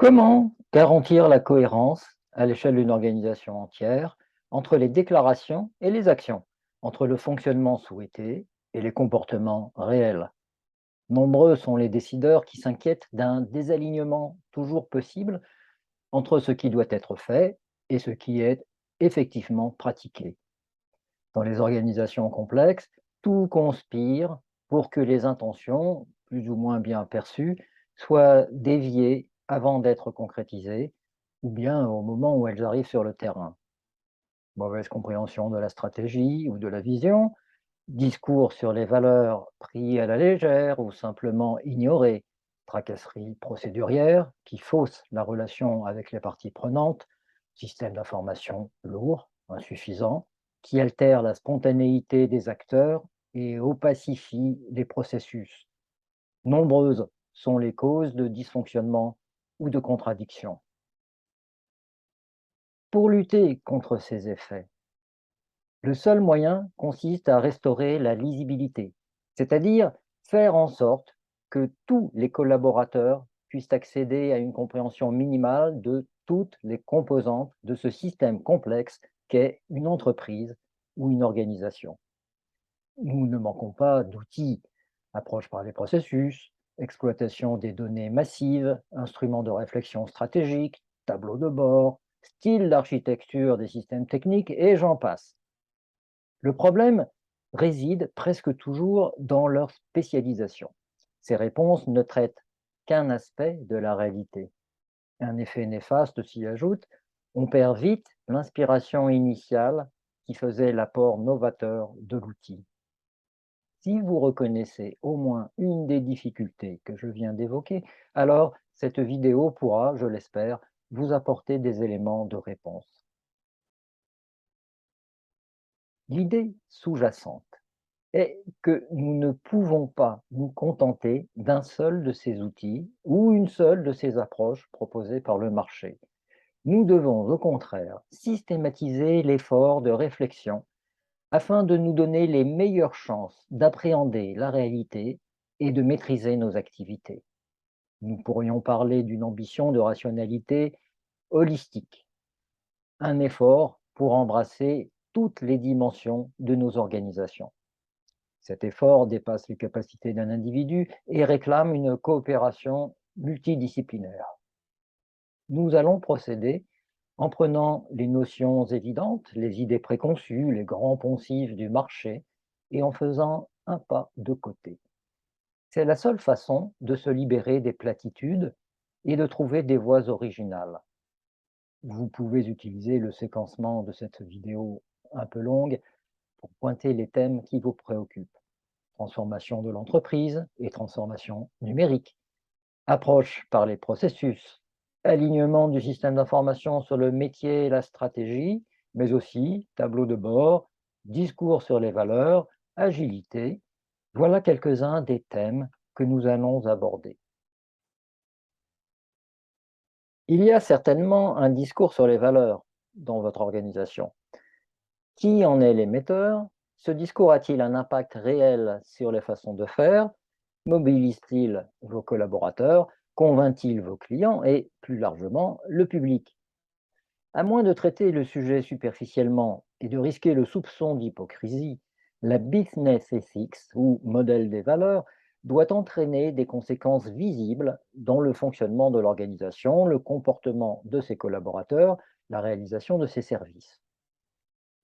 Comment garantir la cohérence à l'échelle d'une organisation entière entre les déclarations et les actions, entre le fonctionnement souhaité et les comportements réels? Nombreux sont les décideurs qui s'inquiètent d'un désalignement toujours possible entre ce qui doit être fait et ce qui est effectivement pratiqué. Dans les organisations complexes, tout conspire pour que les intentions, plus ou moins bien perçues, soient déviées avant d'être concrétisées, ou bien au moment où elles arrivent sur le terrain. Mauvaise compréhension de la stratégie ou de la vision, discours sur les valeurs pris à la légère ou simplement ignorés, tracasseries procédurières qui faussent la relation avec les parties prenantes, système d'information lourd, insuffisant, qui altère la spontanéité des acteurs et opacifie les processus. Nombreuses sont les causes de dysfonctionnement ou de contradictions. Pour lutter contre ces effets, le seul moyen consiste à restaurer la lisibilité, c'est-à-dire faire en sorte que tous les collaborateurs puissent accéder à une compréhension minimale de toutes les composantes de ce système complexe qu'est une entreprise ou une organisation. Nous ne manquons pas d'outils, approche par les processus, exploitation des données massives, instruments de réflexion stratégique, tableaux de bord, style d'architecture des systèmes techniques et j'en passe. Le problème réside presque toujours dans leur spécialisation. Ces réponses ne traitent qu'un aspect de la réalité. Un effet néfaste s'y ajoute, on perd vite l'inspiration initiale qui faisait l'apport novateur de l'outil. Si vous reconnaissez au moins une des difficultés que je viens d'évoquer, alors cette vidéo pourra, je l'espère, vous apporter des éléments de réponse. L'idée sous-jacente est que nous ne pouvons pas nous contenter d'un seul de ces outils ou une seule de ces approches proposées par le marché. Nous devons au contraire systématiser l'effort de réflexion afin de nous donner les meilleures chances d'appréhender la réalité et de maîtriser nos activités. Nous pourrions parler d'une ambition de rationalité holistique, un effort pour embrasser toutes les dimensions de nos organisations. Cet effort dépasse les capacités d'un individu et réclame une coopération multidisciplinaire. Nous allons procéder en prenant les notions évidentes, les idées préconçues, les grands poncifs du marché, et en faisant un pas de côté. C'est la seule façon de se libérer des platitudes et de trouver des voies originales. Vous pouvez utiliser le séquencement de cette vidéo un peu longue pour pointer les thèmes qui vous préoccupent. Transformation de l'entreprise et transformation numérique, approche par les processus, alignement du système d'information sur le métier et la stratégie, mais aussi tableau de bord, discours sur les valeurs, agilité. Voilà quelques-uns des thèmes que nous allons aborder. Il y a certainement un discours sur les valeurs dans votre organisation. Qui en est l'émetteur? Ce discours a-t-il un impact réel sur les façons de faire? Mobilise-t-il vos collaborateurs? Convainc-il vos clients et, plus largement, le public? À moins de traiter le sujet superficiellement et de risquer le soupçon d'hypocrisie, la business ethics, ou modèle des valeurs, doit entraîner des conséquences visibles dans le fonctionnement de l'organisation, le comportement de ses collaborateurs, la réalisation de ses services.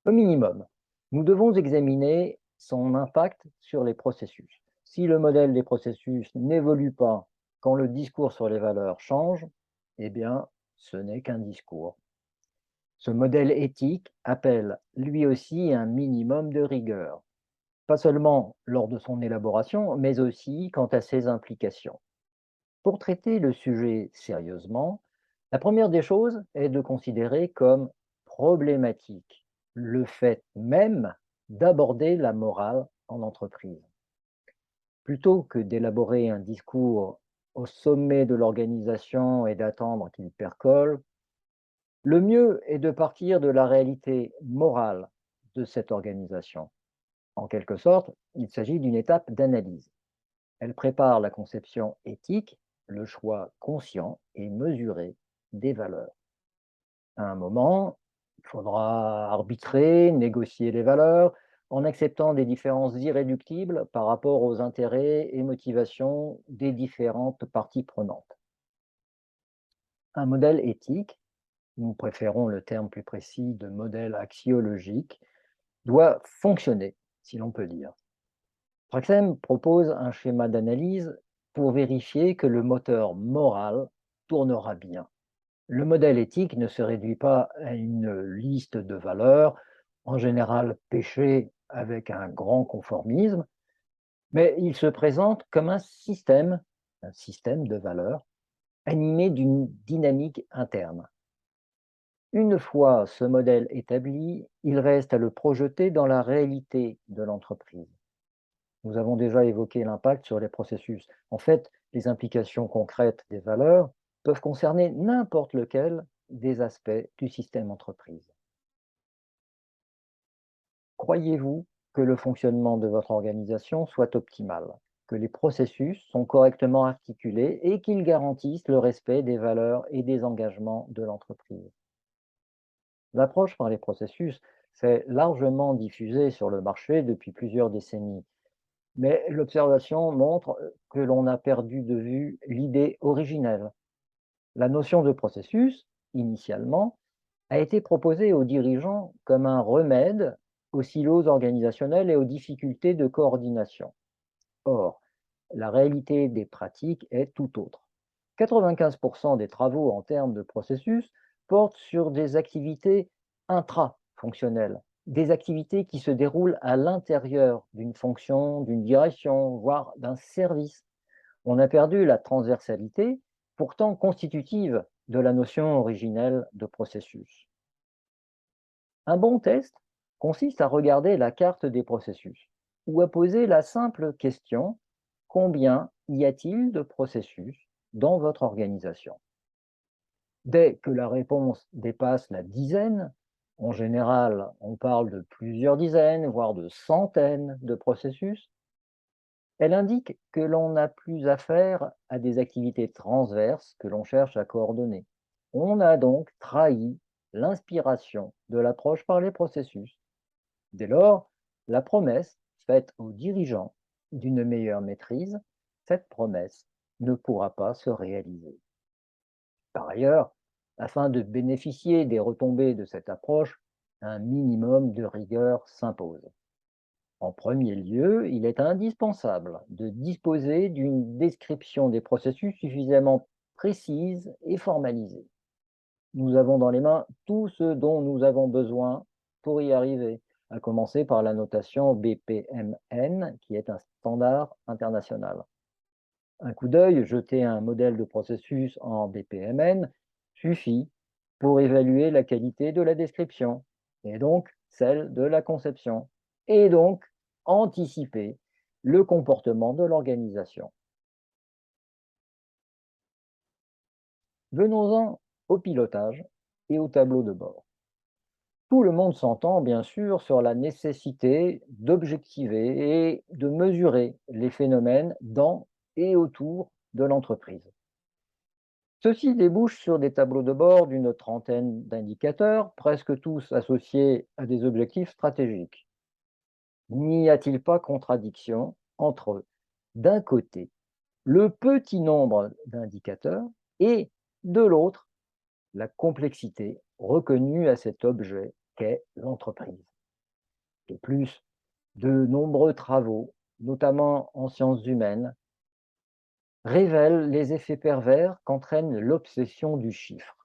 Au minimum, nous devons examiner son impact sur les processus. Si le modèle des processus n'évolue pas quand le discours sur les valeurs change, eh bien, ce n'est qu'un discours. Ce modèle éthique appelle lui aussi un minimum de rigueur, pas seulement lors de son élaboration, mais aussi quant à ses implications. Pour traiter le sujet sérieusement, la première des choses est de considérer comme problématique le fait même d'aborder la morale en entreprise. Plutôt que d'élaborer un discours au sommet de l'organisation et d'attendre qu'il percole, le mieux est de partir de la réalité morale de cette organisation. En quelque sorte, il s'agit d'une étape d'analyse. Elle prépare la conception éthique le choix conscient et mesuré des valeurs. À un moment, il faudra arbitrer, négocier les valeurs, en acceptant des différences irréductibles par rapport aux intérêts et motivations des différentes parties prenantes. Un modèle éthique, nous préférons le terme plus précis de modèle axiologique, doit fonctionner, si l'on peut dire. Praxem propose un schéma d'analyse pour vérifier que le moteur moral tournera bien. Le modèle éthique ne se réduit pas à une liste de valeurs, en général péchées avec un grand conformisme, mais il se présente comme un système de valeurs animé d'une dynamique interne. Une fois ce modèle établi, il reste à le projeter dans la réalité de l'entreprise. Nous avons déjà évoqué l'impact sur les processus. En fait, les implications concrètes des valeurs peuvent concerner n'importe lequel des aspects du système entreprise. Croyez-vous que le fonctionnement de votre organisation soit optimal, que les processus sont correctement articulés et qu'ils garantissent le respect des valeurs et des engagements de l'entreprise? L'approche par les processus s'est largement diffusée sur le marché depuis plusieurs décennies. Mais l'observation montre que l'on a perdu de vue l'idée originelle. La notion de processus, initialement, a été proposée aux dirigeants comme un remède aux silos organisationnels et aux difficultés de coordination. Or, la réalité des pratiques est tout autre. 95% des travaux en termes de processus portent sur des activités intra-fonctionnelles, des activités qui se déroulent à l'intérieur d'une fonction, d'une direction, voire d'un service. On a perdu la transversalité, pourtant constitutive de la notion originelle de processus. Un bon test consiste à regarder la carte des processus ou à poser la simple question: combien y a-t-il de processus dans votre organisation? Dès que la réponse dépasse la dizaine, en général, on parle de plusieurs dizaines, voire de centaines de processus, elle indique que l'on n'a plus affaire à des activités transverses que l'on cherche à coordonner. On a donc trahi l'inspiration de l'approche par les processus. Dès lors, la promesse faite aux dirigeants d'une meilleure maîtrise, cette promesse ne pourra pas se réaliser. Par ailleurs, afin de bénéficier des retombées de cette approche, un minimum de rigueur s'impose. En premier lieu, il est indispensable de disposer d'une description des processus suffisamment précise et formalisée. Nous avons dans les mains tout ce dont nous avons besoin pour y arriver, à commencer par la notation BPMN, qui est un standard international. Un coup d'œil jeté à un modèle de processus en BPMN suffit pour évaluer la qualité de la description, et donc celle de la conception, et donc anticiper le comportement de l'organisation. Venons-en au pilotage et au tableau de bord. Tout le monde s'entend bien sûr sur la nécessité d'objectiver et de mesurer les phénomènes dans et autour de l'entreprise. Ceci débouche sur des tableaux de bord d'une trentaine d'indicateurs, presque tous associés à des objectifs stratégiques. N'y a-t-il pas contradiction entre, d'un côté, le petit nombre d'indicateurs et, de l'autre, la complexité reconnue à cet objet qu'est l'entreprise? De plus, de nombreux travaux, notamment en sciences humaines, révèlent les effets pervers qu'entraîne l'obsession du chiffre.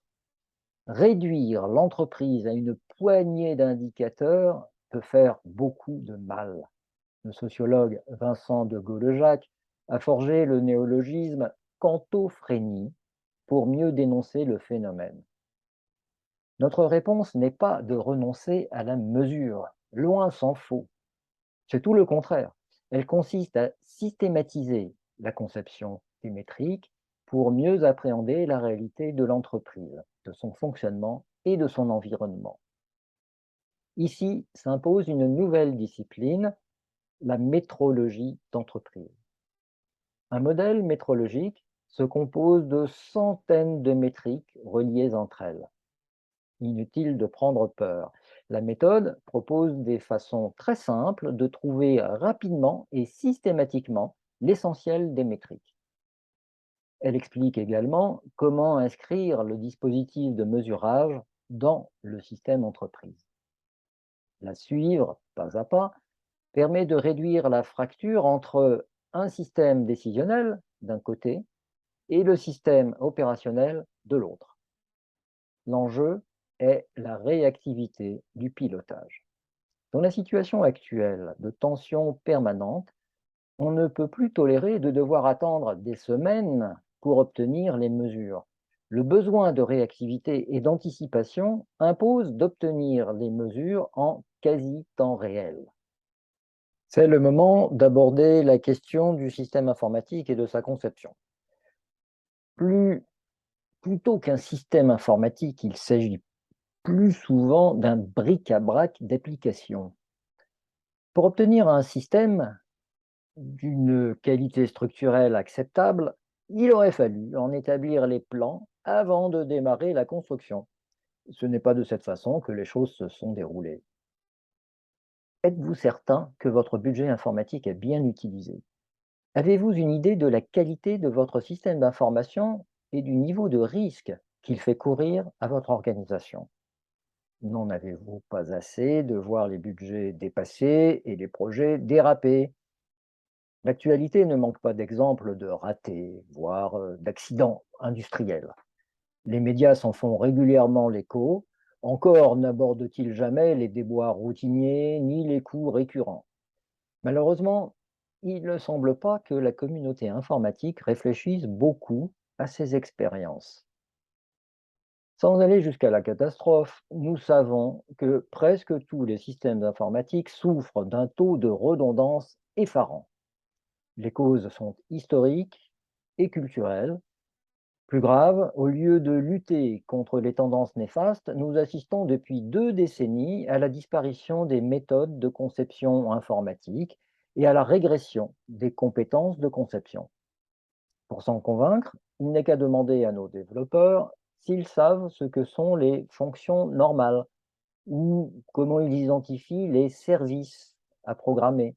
Réduire l'entreprise à une poignée d'indicateurs peut faire beaucoup de mal. Le sociologue Vincent de Gaulejac a forgé le néologisme quantophrénie pour mieux dénoncer le phénomène. Notre réponse n'est pas de renoncer à la mesure, loin s'en faut. C'est tout le contraire. Elle consiste à systématiser la conception des métriques pour mieux appréhender la réalité de l'entreprise, de son fonctionnement et de son environnement. Ici s'impose une nouvelle discipline, la métrologie d'entreprise. Un modèle métrologique se compose de centaines de métriques reliées entre elles. Inutile de prendre peur. La méthode propose des façons très simples de trouver rapidement et systématiquement l'essentiel des métriques. Elle explique également comment inscrire le dispositif de mesurage dans le système entreprise. La suivre pas à pas permet de réduire la fracture entre un système décisionnel d'un côté et le système opérationnel de l'autre. L'enjeu est la réactivité du pilotage. Dans la situation actuelle de tension permanente, on ne peut plus tolérer de devoir attendre des semaines pour obtenir les mesures. Le besoin de réactivité et d'anticipation impose d'obtenir les mesures en quasi temps réel. C'est le moment d'aborder la question du système informatique et de sa conception. Plus, Plutôt qu'un système informatique, il s'agit plus souvent d'un bric-à-brac d'applications. Pour obtenir un système d'une qualité structurelle acceptable, il aurait fallu en établir les plans avant de démarrer la construction. Ce n'est pas de cette façon que les choses se sont déroulées. Êtes-vous certain que votre budget informatique est bien utilisé? Avez-vous une idée de la qualité de votre système d'information et du niveau de risque qu'il fait courir à votre organisation? N'en avez-vous pas assez de voir les budgets dépassés et les projets déraper? L'actualité ne manque pas d'exemples de ratés, voire d'accidents industriels. Les médias s'en font régulièrement l'écho. Encore n'abordent-ils jamais les déboires routiniers ni les coûts récurrents. Malheureusement, il ne semble pas que la communauté informatique réfléchisse beaucoup à ces expériences. Sans aller jusqu'à la catastrophe, nous savons que presque tous les systèmes informatiques souffrent d'un taux de redondance effarant. Les causes sont historiques et culturelles. Plus grave, au lieu de lutter contre les tendances néfastes, nous assistons depuis 2 décennies à la disparition des méthodes de conception informatique et à la régression des compétences de conception. Pour s'en convaincre, il n'est qu'à demander à nos développeurs s'ils savent ce que sont les fonctions normales ou comment ils identifient les services à programmer.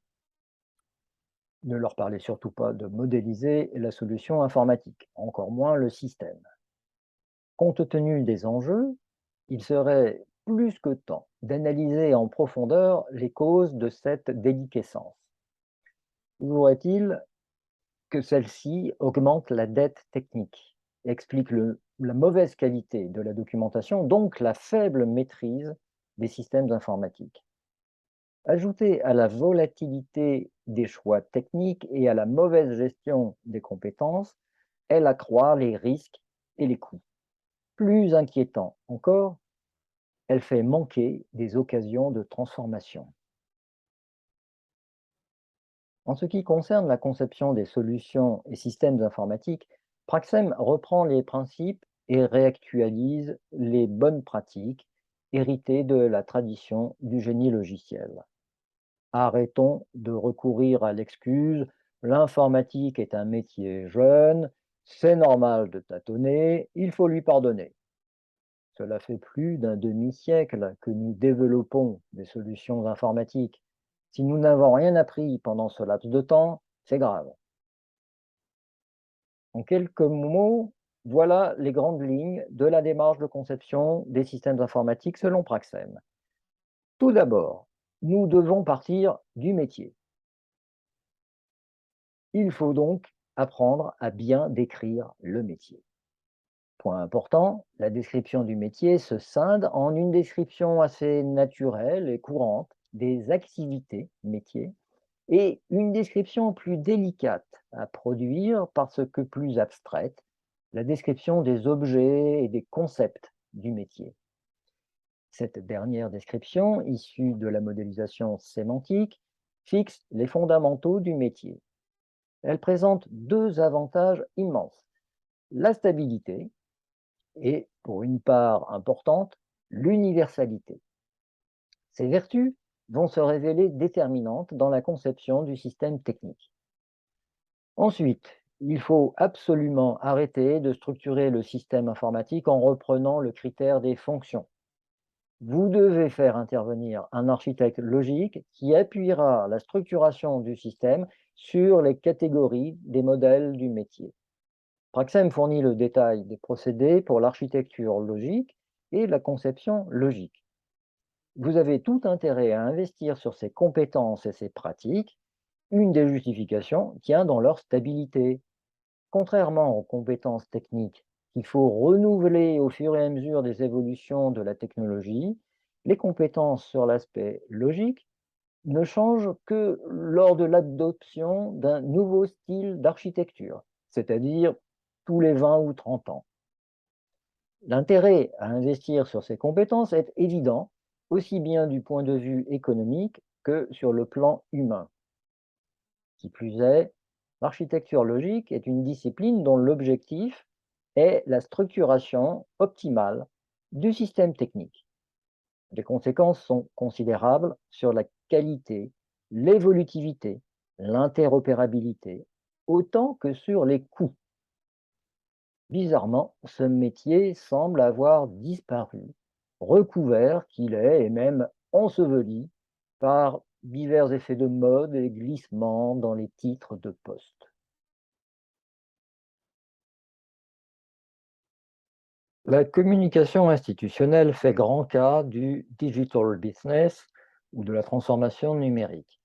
Ne leur parlez surtout pas de modéliser la solution informatique, encore moins le système. Compte tenu des enjeux, il serait plus que temps d'analyser en profondeur les causes de cette déliquescence. Trouverait-il que celle-ci augmente la dette technique, explique la mauvaise qualité de la documentation, donc la faible maîtrise des systèmes informatiques. Ajouté à la volatilité des choix techniques et à la mauvaise gestion des compétences, elle accroît les risques et les coûts. Plus inquiétant encore, elle fait manquer des occasions de transformation. En ce qui concerne la conception des solutions et systèmes informatiques, Praxem reprend les principes et réactualise les bonnes pratiques héritées de la tradition du génie logiciel. Arrêtons de recourir à l'excuse l'informatique est un métier jeune, c'est normal de tâtonner, il faut lui pardonner. Cela fait plus d'un demi-siècle que nous développons des solutions informatiques. Si nous n'avons rien appris pendant ce laps de temps, c'est grave. En quelques mots, voilà les grandes lignes de la démarche de conception des systèmes informatiques selon Praxem. Tout d'abord, nous devons partir du métier. Il faut donc apprendre à bien décrire le métier. Point important, la description du métier se scinde en une description assez naturelle et courante des activités métiers et une description plus délicate à produire parce que plus abstraite, la description des objets et des concepts du métier. Cette dernière description, issue de la modélisation sémantique, fixe les fondamentaux du métier. Elle présente 2 avantages immenses: la stabilité et, pour une part importante, l'universalité. Ces vertus vont se révéler déterminantes dans la conception du système technique. Ensuite, Il faut absolument arrêter de structurer le système informatique en reprenant le critère des fonctions. Vous devez faire intervenir un architecte logique qui appuiera la structuration du système sur les catégories des modèles du métier. Praxem fournit le détail des procédés pour l'architecture logique et la conception logique. Vous avez tout intérêt à investir sur ces compétences et ces pratiques. Une des justifications tient dans leur stabilité. Contrairement aux compétences techniques qu'il faut renouveler au fur et à mesure des évolutions de la technologie, les compétences sur l'aspect logique ne changent que lors de l'adoption d'un nouveau style d'architecture, c'est-à-dire tous les 20 ou 30 ans. L'intérêt à investir sur ces compétences est évident, aussi bien du point de vue économique que sur le plan humain. Qui plus est, l'architecture logique est une discipline dont l'objectif est la structuration optimale du système technique. Les conséquences sont considérables sur la qualité, l'évolutivité, l'interopérabilité, autant que sur les coûts. Bizarrement, ce métier semble avoir disparu, recouvert qu'il est et même enseveli par divers effets de mode et glissements dans les titres de poste. La communication institutionnelle fait grand cas du digital business ou de la transformation numérique.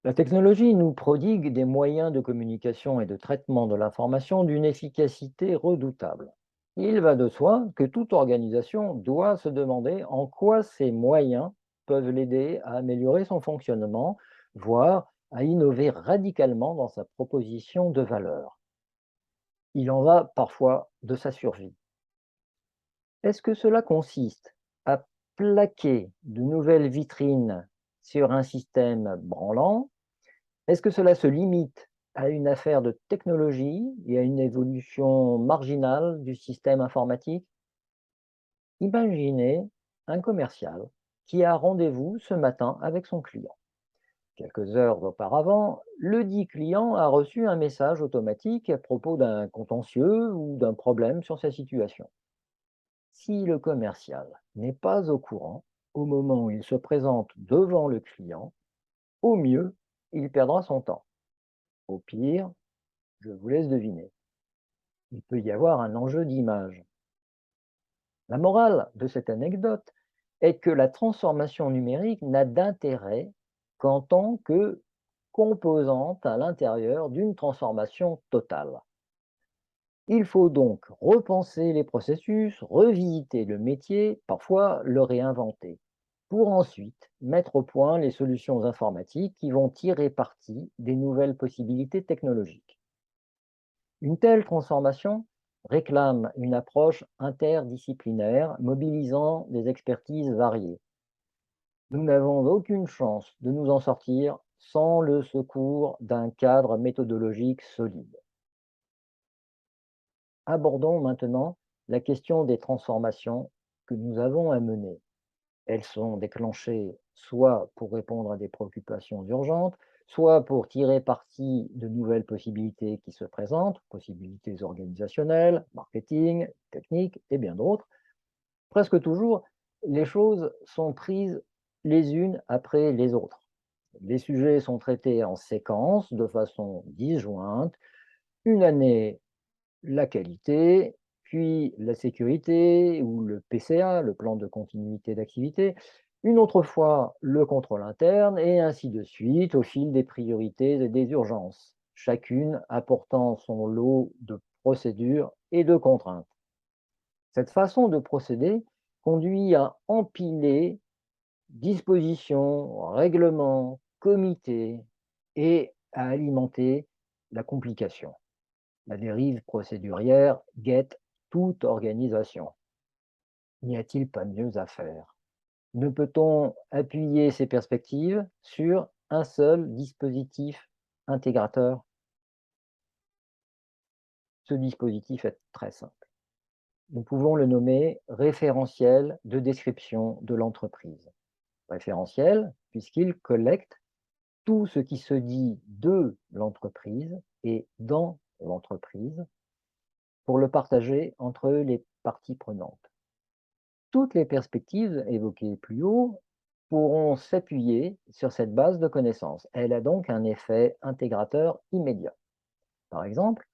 La technologie nous prodigue des moyens de communication et de traitement de l'information d'une efficacité redoutable. Il va de soi que toute organisation doit se demander en quoi ces moyens peuvent l'aider à améliorer son fonctionnement, voire à innover radicalement dans sa proposition de valeur. Il en va parfois de sa survie. Est-ce que cela consiste à plaquer de nouvelles vitrines sur un système branlant? Est-ce que cela se limite à une affaire de technologie et à une évolution marginale du système informatique? Imaginez un commercial qui a rendez-vous ce matin avec son client. Quelques heures auparavant, le dit client a reçu un message automatique à propos d'un contentieux ou d'un problème sur sa situation. Si le commercial n'est pas au courant au moment où il se présente devant le client, au mieux, il perdra son temps. Au pire, je vous laisse deviner. Il peut y avoir un enjeu d'image. La morale de cette anecdote est que la transformation numérique n'a d'intérêt qu'en tant que composante à l'intérieur d'une transformation totale. Il faut donc repenser les processus, revisiter le métier, parfois le réinventer, pour ensuite mettre au point les solutions informatiques qui vont tirer parti des nouvelles possibilités technologiques. Une telle transformation réclame une approche interdisciplinaire mobilisant des expertises variées. Nous n'avons aucune chance de nous en sortir sans le secours d'un cadre méthodologique solide. Abordons maintenant la question des transformations que nous avons à mener. Elles sont déclenchées soit pour répondre à des préoccupations urgentes, soit pour tirer parti de nouvelles possibilités qui se présentent, possibilités organisationnelles, marketing, techniques et bien d'autres. Presque toujours, les choses sont prises les unes après les autres. Les sujets sont traités en séquence, de façon disjointe. Une année, la qualité, puis la sécurité ou le PCA, le plan de continuité d'activité, une autre fois le contrôle interne, et ainsi de suite au fil des priorités et des urgences, chacune apportant son lot de procédures et de contraintes. Cette façon de procéder conduit à empiler dispositions, règlements, comités et à alimenter la complication. La dérive procédurière guette toute organisation. N'y a-t-il pas mieux à faire? Ne peut-on appuyer ces perspectives sur un seul dispositif intégrateur? Ce dispositif est très simple. Nous pouvons le nommer référentiel de description de l'entreprise. Référentiel, puisqu'il collecte tout ce qui se dit de l'entreprise et dans l'entreprise, pour le partager entre les parties prenantes. Toutes les perspectives évoquées plus haut pourront s'appuyer sur cette base de connaissances. Elle a donc un effet intégrateur immédiat. Par exemple,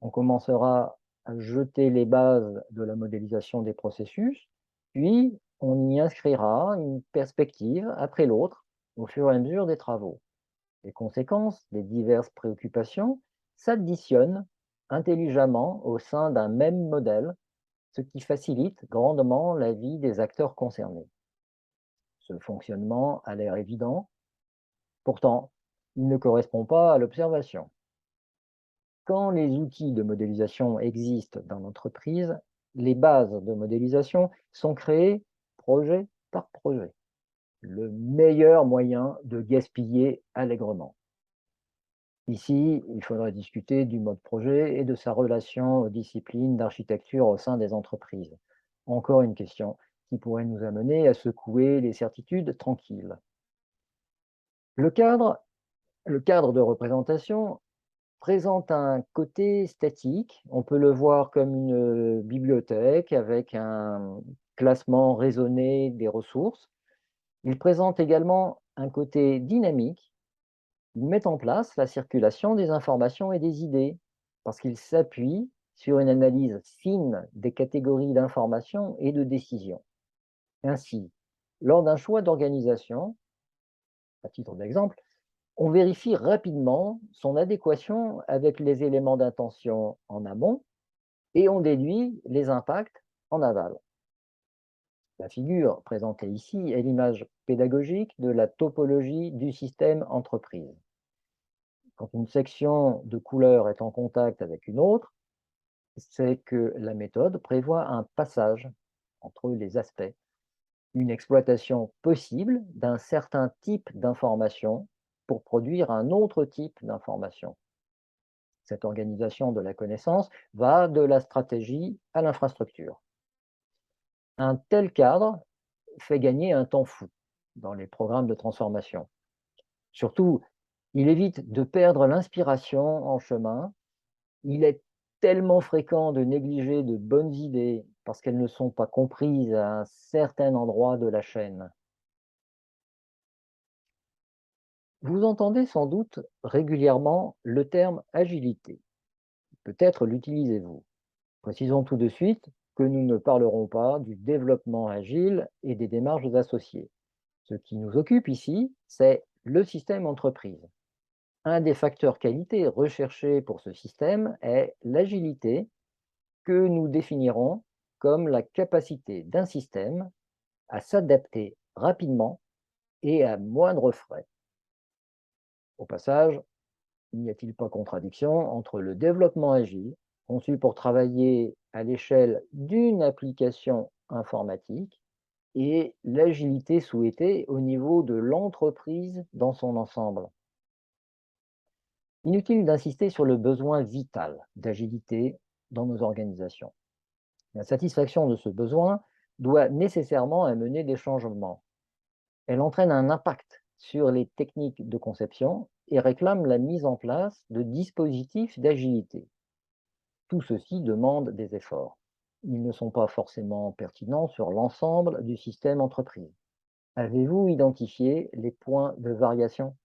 on commencera à jeter les bases de la modélisation des processus, puis on y inscrira une perspective après l'autre au fur et à mesure des travaux. Les conséquences des diverses préoccupations s'additionnent intelligemment au sein d'un même modèle, ce qui facilite grandement la vie des acteurs concernés. Ce fonctionnement a l'air évident, pourtant, il ne correspond pas à l'observation. Quand les outils de modélisation existent dans l'entreprise, les bases de modélisation sont créées projet par projet. Le meilleur moyen de gaspiller allègrement. Ici, il faudrait discuter du mode projet et de sa relation aux disciplines d'architecture au sein des entreprises. Encore une question qui pourrait nous amener à secouer les certitudes tranquilles. Le cadre, le cadre de représentation présente un côté statique. On peut le voir comme une bibliothèque avec un classement raisonné des ressources. Il présente également un côté dynamique. Il met en place la circulation des informations et des idées parce qu'il s'appuie sur une analyse fine des catégories d'informations et de décisions. Ainsi, lors d'un choix d'organisation, à titre d'exemple, on vérifie rapidement son adéquation avec les éléments d'intention en amont et on déduit les impacts en aval. La figure présentée ici est l'image pédagogique de la topologie du système entreprise. Quand une section de couleurs est en contact avec une autre, c'est que la méthode prévoit un passage entre les aspects, une exploitation possible d'un certain type d'information pour produire un autre type d'information. Cette organisation de la connaissance va de la stratégie à l'infrastructure. Un tel cadre fait gagner un temps fou dans les programmes de transformation. Surtout, il évite de perdre l'inspiration en chemin. Il est tellement fréquent de négliger de bonnes idées parce qu'elles ne sont pas comprises à un certain endroit de la chaîne. Vous entendez sans doute régulièrement le terme agilité. Peut-être l'utilisez-vous. Précisons tout de suite que nous ne parlerons pas du développement agile et des démarches associées. Ce qui nous occupe ici, c'est le système entreprise. Un des facteurs qualité recherchés pour ce système est l'agilité que nous définirons comme la capacité d'un système à s'adapter rapidement et à moindre frais. Au passage, n'y a-t-il pas contradiction entre le développement agile, conçu pour travailler à l'échelle d'une application informatique, et l'agilité souhaitée au niveau de l'entreprise dans son ensemble? Inutile d'insister sur le besoin vital d'agilité dans nos organisations. La satisfaction de ce besoin doit nécessairement amener des changements. Elle entraîne un impact sur les techniques de conception et réclame la mise en place de dispositifs d'agilité. Tout ceci demande des efforts. Ils ne sont pas forcément pertinents sur l'ensemble du système entreprise. Avez-vous identifié les points de variation?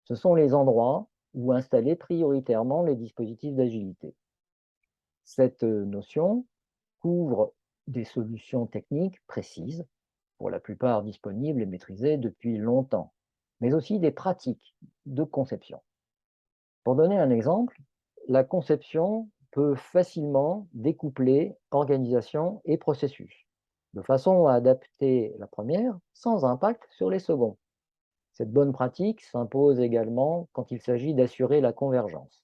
Ce sont les endroits où installer prioritairement les dispositifs d'agilité. Cette notion couvre des solutions techniques précises, pour la plupart disponibles et maîtrisées depuis longtemps, mais aussi des pratiques de conception. Pour donner un exemple, la conception peut facilement découpler organisation et processus, de façon à adapter la première sans impact sur les seconds. Cette bonne pratique s'impose également quand il s'agit d'assurer la convergence.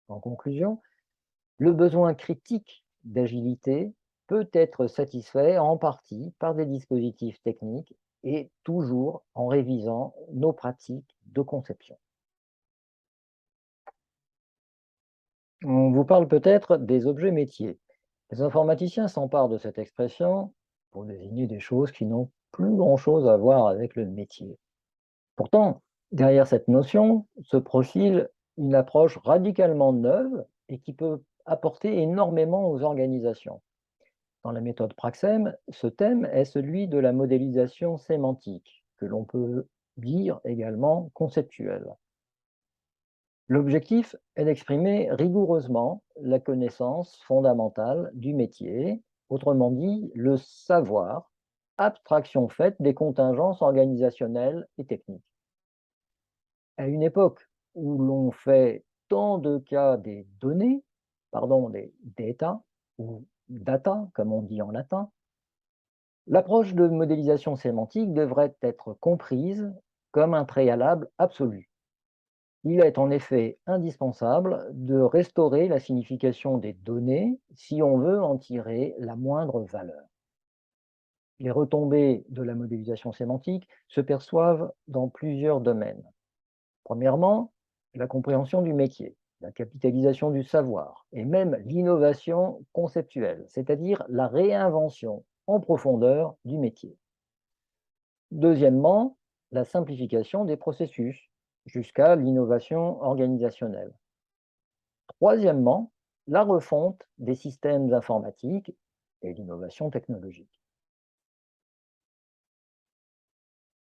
En conclusion, le besoin critique d'agilité peut être satisfait en partie par des dispositifs techniques et toujours en révisant nos pratiques de conception. On vous parle peut-être des objets métiers. Les informaticiens s'emparent de cette expression pour désigner des choses qui n'ont plus grand-chose à voir avec le métier. Pourtant, derrière cette notion se profile une approche radicalement neuve et qui peut apporter énormément aux organisations. Dans la méthode Praxem, ce thème est celui de la modélisation sémantique, que l'on peut dire également conceptuelle. L'objectif est d'exprimer rigoureusement la connaissance fondamentale du métier, autrement dit le savoir, abstraction faite des contingences organisationnelles et techniques. À une époque où l'on fait tant de cas des données, pardon, des data ou data comme on dit en latin, l'approche de modélisation sémantique devrait être comprise comme un préalable absolu. Il est en effet indispensable de restaurer la signification des données si on veut en tirer la moindre valeur. Les retombées de la modélisation sémantique se perçoivent dans plusieurs domaines. Premièrement, la compréhension du métier, la capitalisation du savoir et même l'innovation conceptuelle, c'est-à-dire la réinvention en profondeur du métier. Deuxièmement, la simplification des processus jusqu'à l'innovation organisationnelle. Troisièmement, la refonte des systèmes informatiques et l'innovation technologique.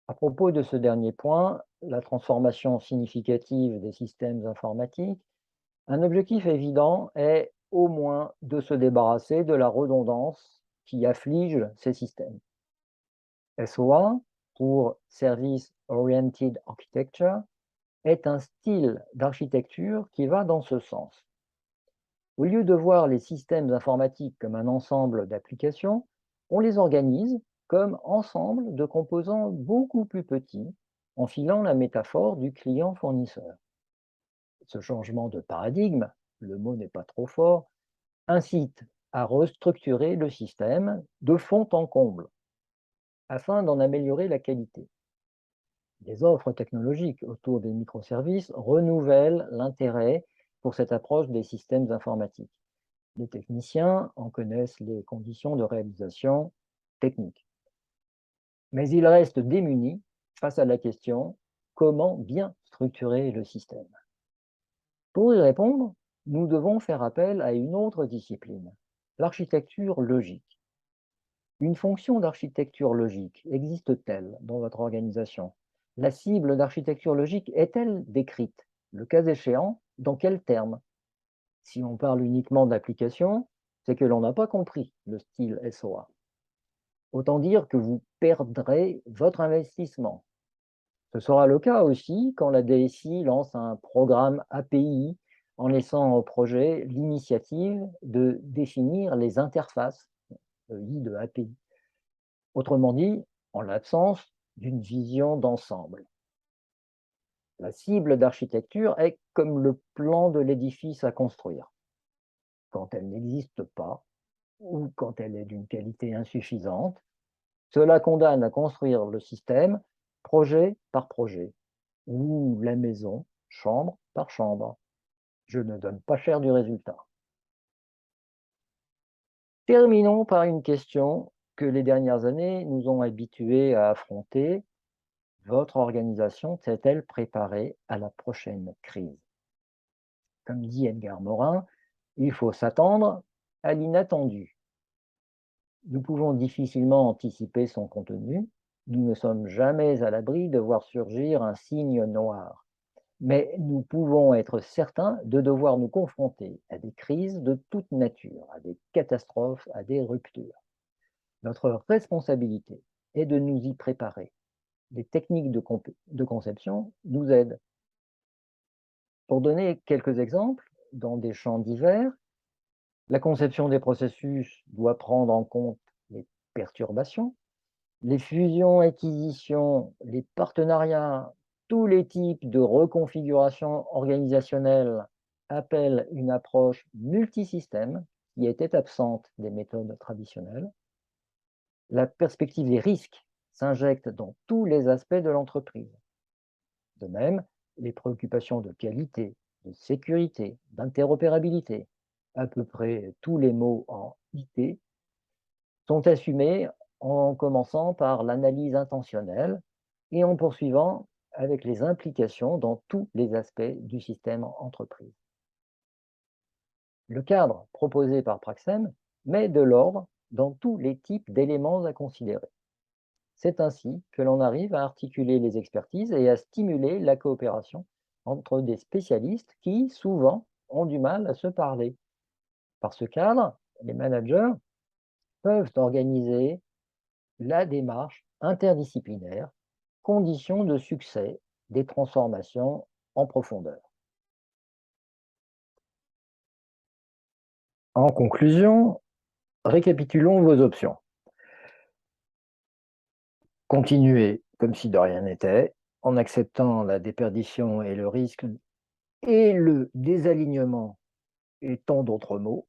À propos de ce dernier point, la transformation significative des systèmes informatiques, un objectif évident est au moins de se débarrasser de la redondance qui afflige ces systèmes. SOA, pour Service Oriented Architecture, est un style d'architecture qui va dans ce sens. Au lieu de voir les systèmes informatiques comme un ensemble d'applications, on les organise comme ensemble de composants beaucoup plus petits, en filant la métaphore du client-fournisseur. Ce changement de paradigme, le mot n'est pas trop fort, incite à restructurer le système de fond en comble, afin d'en améliorer la qualité. Les offres technologiques autour des microservices renouvellent l'intérêt pour cette approche des systèmes informatiques. Les techniciens en connaissent les conditions de réalisation techniques. Mais ils restent démunis face à la question comment bien structurer le système. Pour y répondre, nous devons faire appel à une autre discipline, l'architecture logique. Une fonction d'architecture logique existe-t-elle dans votre organisation? La cible d'architecture logique est-elle décrite? Le cas échéant, dans quels termes? Si on parle uniquement d'application, c'est que l'on n'a pas compris le style SOA. Autant dire que vous perdrez votre investissement. Ce sera le cas aussi quand la DSI lance un programme API en laissant au projet l'initiative de définir les interfaces, I de API. Autrement dit, en l'absence d'une vision d'ensemble. La cible d'architecture est comme le plan de l'édifice à construire. Quand elle n'existe pas, ou quand elle est d'une qualité insuffisante, cela condamne à construire le système projet par projet, ou la maison chambre par chambre. Je ne donne pas cher du résultat. Terminons par une question que les dernières années nous ont habitués à affronter. Votre organisation s'est-elle préparée à la prochaine crise? Comme dit Edgar Morin, il faut s'attendre à l'inattendu. Nous pouvons difficilement anticiper son contenu. Nous ne sommes jamais à l'abri de voir surgir un signe noir. Mais nous pouvons être certains de devoir nous confronter à des crises de toute nature, à des catastrophes, à des ruptures. Notre responsabilité est de nous y préparer. Les techniques de conception nous aident. Pour donner quelques exemples, dans des champs divers, la conception des processus doit prendre en compte les perturbations, les fusions-acquisitions, les partenariats, tous les types de reconfiguration organisationnelle appellent une approche multisystème qui était absente des méthodes traditionnelles. La perspective des risques s'injecte dans tous les aspects de l'entreprise. De même, les préoccupations de qualité, de sécurité, d'interopérabilité, à peu près tous les mots en IT, sont assumés en commençant par l'analyse intentionnelle et en poursuivant avec les implications dans tous les aspects du système entreprise. Le cadre proposé par Praxem met de l'ordre dans tous les types d'éléments à considérer. C'est ainsi que l'on arrive à articuler les expertises et à stimuler la coopération entre des spécialistes qui, souvent, ont du mal à se parler. Par ce cadre, les managers peuvent organiser la démarche interdisciplinaire, condition de succès des transformations en profondeur. En conclusion, récapitulons vos options. Continuer comme si de rien n'était, en acceptant la déperdition et le risque et le désalignement et tant d'autres mots.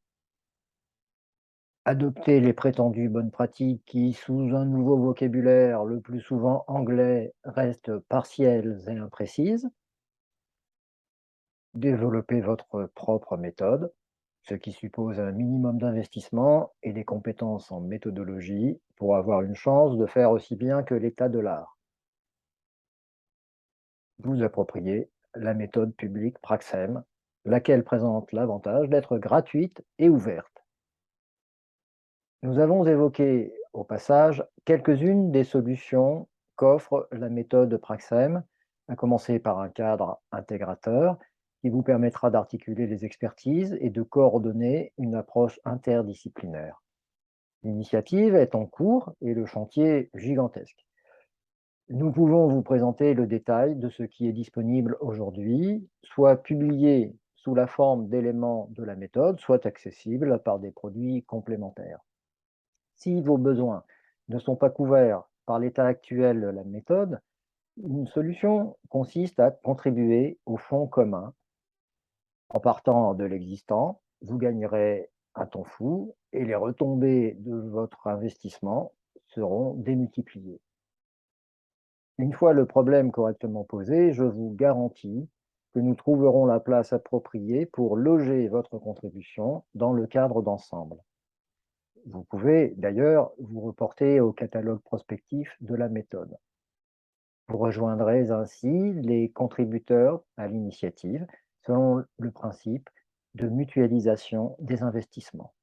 Adopter les prétendues bonnes pratiques qui, sous un nouveau vocabulaire, le plus souvent anglais, restent partielles et imprécises. Développer votre propre méthode, ce qui suppose un minimum d'investissement et des compétences en méthodologie pour avoir une chance de faire aussi bien que l'état de l'art. Vous approprier la méthode publique Praxem, laquelle présente l'avantage d'être gratuite et ouverte. Nous avons évoqué au passage quelques-unes des solutions qu'offre la méthode Praxem, à commencer par un cadre intégrateur qui vous permettra d'articuler les expertises et de coordonner une approche interdisciplinaire. L'initiative est en cours et le chantier gigantesque. Nous pouvons vous présenter le détail de ce qui est disponible aujourd'hui, soit publié sous la forme d'éléments de la méthode, soit accessible par des produits complémentaires. Si vos besoins ne sont pas couverts par l'état actuel de la méthode, une solution consiste à contribuer au fonds commun. En partant de l'existant, vous gagnerez un temps fou et les retombées de votre investissement seront démultipliées. Une fois le problème correctement posé, je vous garantis que nous trouverons la place appropriée pour loger votre contribution dans le cadre d'ensemble. Vous pouvez d'ailleurs vous reporter au catalogue prospectif de la méthode. Vous rejoindrez ainsi les contributeurs à l'initiative selon le principe de mutualisation des investissements.